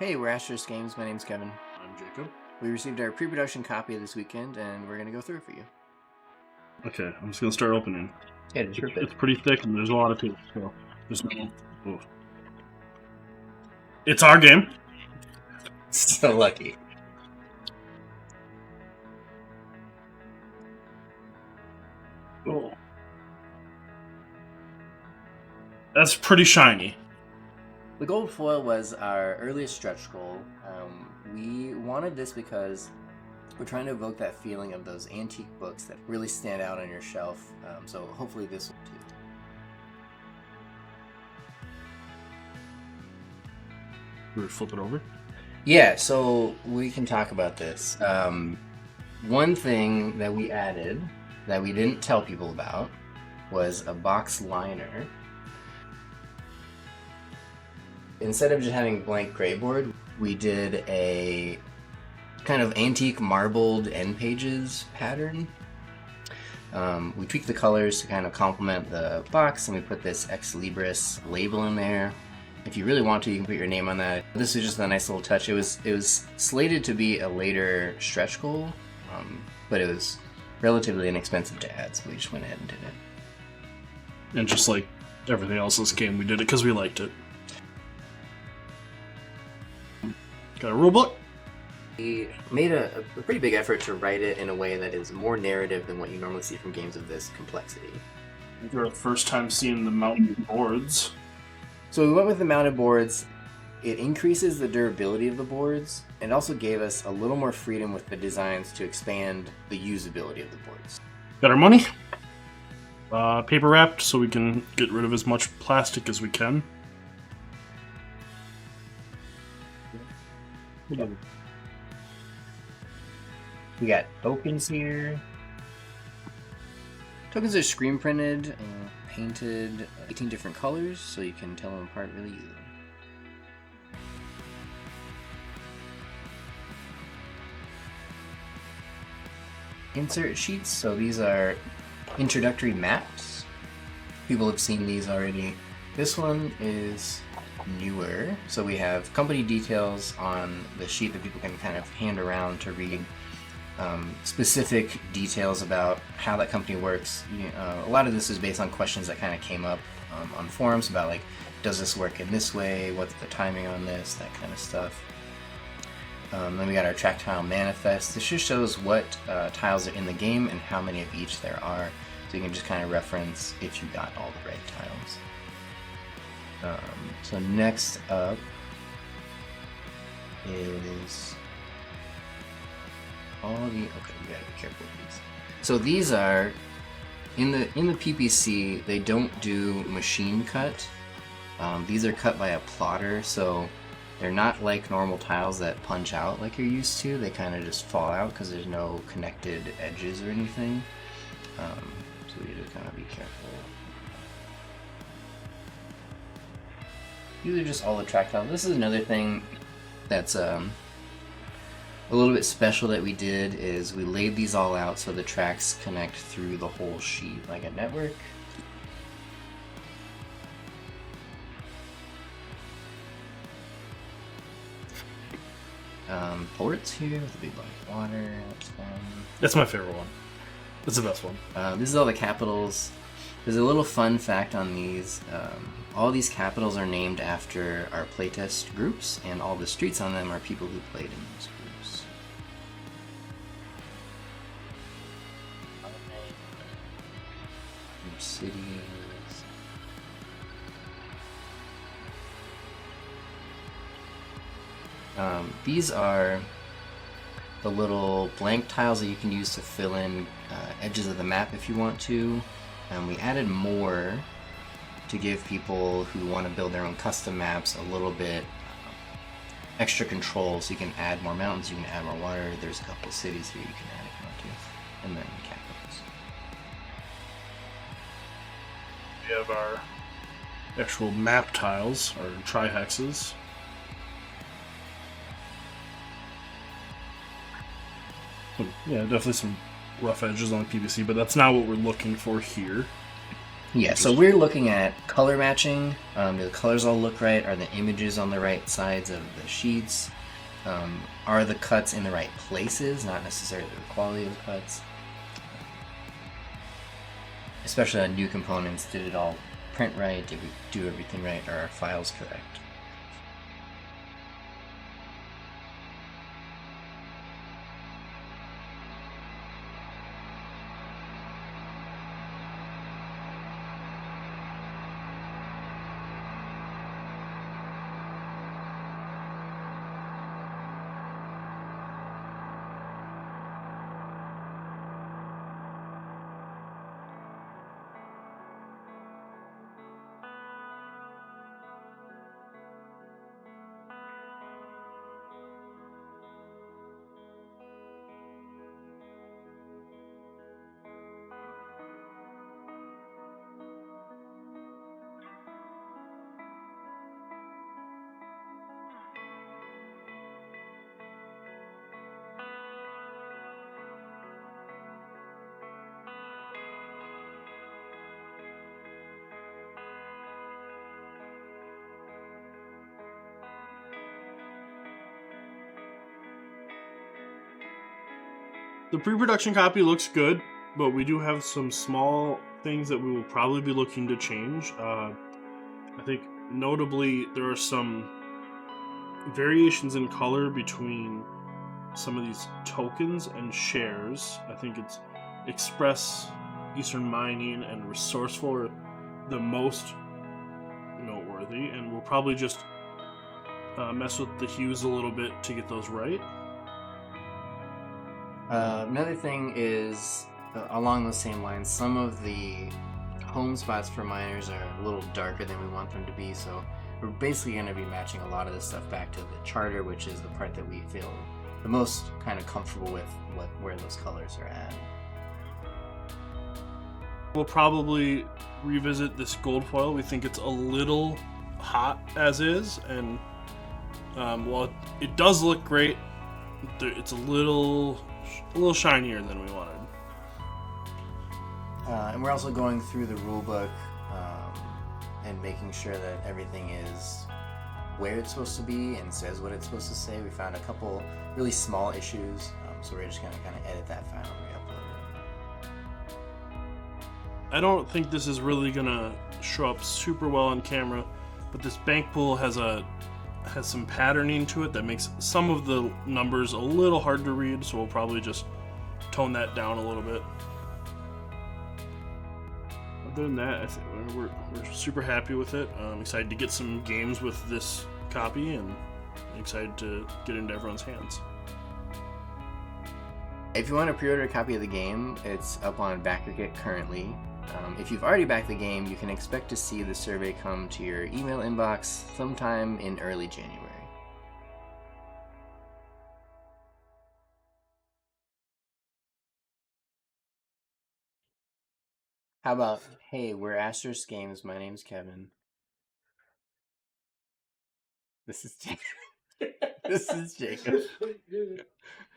Hey, we're Asterisk Games. My name's Kevin. I'm Jacob. We received our pre-production copy this weekend, and we're going to go through it for you. Okay, I'm just gonna start opening. Yeah, just rip it. It's pretty thick and there's a lot of tape, so there's no. Oh. It's our game. So lucky. Oh. That's pretty shiny. The gold foil was our earliest stretch goal. We wanted this because we're trying to evoke that feeling of those antique books that really stand out on your shelf. So hopefully this will too. We would flip it over. Yeah, so we can talk about this. One thing that we added that we didn't tell people about was a box liner. Instead of just having blank gray board, we did a kind of antique marbled end pages pattern. We tweaked the colors to kind of complement the box, and we put this Ex Libris label in there. If you really want to, you can put your name on that. This is just a nice little touch. It was slated to be a later stretch goal, but it was relatively inexpensive to add, so we just went ahead and did it. And just like everything else in this game, we did it because we liked it. Got a rule book. We made a pretty big effort to write it in a way that is more narrative than what you normally see from games of this complexity. For the first time seeing the mounted boards. So we went with the mounted boards. It increases the durability of the boards and also gave us a little more freedom with the designs to expand the usability of the boards. Got our money. Paper wrapped so we can get rid of as much plastic as we can. We got tokens here. Tokens are screen printed, painted 18 different colors, so you can tell them apart really easily. Insert sheets, so these are introductory maps. People have seen these already. This one is newer, so we have company details on the sheet that people can kind of hand around to read. Specific details about how that company works. A lot of this is based on questions that kind of came up on forums about, like, does this work in this way? What's the timing on this? That kind of stuff. Then we got our track tile manifest. This just shows what tiles are in the game and how many of each there are, so you can just kind of reference if you got all the right tiles. So next up is okay, we gotta be careful with these. So these are in the PPC. They don't do machine cut. These are cut by a plotter, so they're not like normal tiles that punch out like you're used to. They kind of just fall out because there's no connected edges or anything. So we just kind of be careful. These are just all the track tiles. This is another thing that's a little bit special that we did, is we laid these all out so the tracks connect through the whole sheet like a network. Ports here with a big body of water. That's fun. That's my favorite one. That's the best one. This is all the capitals. There's a little fun fact on these. All these capitals are named after our playtest groups, and all the streets on them are people who played in those groups. Cities. These are the little blank tiles that you can use to fill in edges of the map if you want to. We added more to give people who want to build their own custom maps a little bit extra control, so you can add more mountains, you can add more water. There's a couple of cities here you can add if you want to, and then capitals. We have our actual map tiles, or tri-hexes. Yeah, definitely some rough edges on the PVC, but that's not what we're looking for here. Yeah, so we're looking at color matching. Do the colors all look right? Are the images on the right sides of the sheets? Are the cuts in the right places? Not necessarily the quality of the cuts. Especially on new components, did it all print right? Did we do everything right? Are our files correct? The pre-production copy looks good, but we do have some small things that we will probably be looking to change. I think notably there are some variations in color between some of these tokens and shares. I think it's Express, Eastern Mining, and Resourceful are the most noteworthy, and we'll probably just mess with the hues a little bit to get those right. Another thing is, along those same lines, some of the home spots for miners are a little darker than we want them to be, so we're basically going to be matching a lot of this stuff back to the charter, which is the part that we feel the most kind of comfortable with where those colors are at. We'll probably revisit this gold foil. We think it's a little hot as is, and while it does look great, it's a little shinier than we wanted. And we're also going through the rulebook and making sure that everything is where it's supposed to be and says what it's supposed to say. We found a couple really small issues, so we're just going to kind of edit that file and re-upload it. I don't think this is really gonna show up super well on camera, but this bank pool has some patterning to it that makes some of the numbers a little hard to read, so we'll probably just tone that down a little bit. Other than that, I think we're super happy with it. I'm excited to get some games with this copy, and excited to get into everyone's hands. If you want to pre-order a copy of the game, it's up on BackerKit currently. If you've already backed the game, you can expect to see the survey come to your email inbox sometime in early January. How about, hey, we're Asterisk Games. My name's Kevin. This is Jacob. This is Jacob.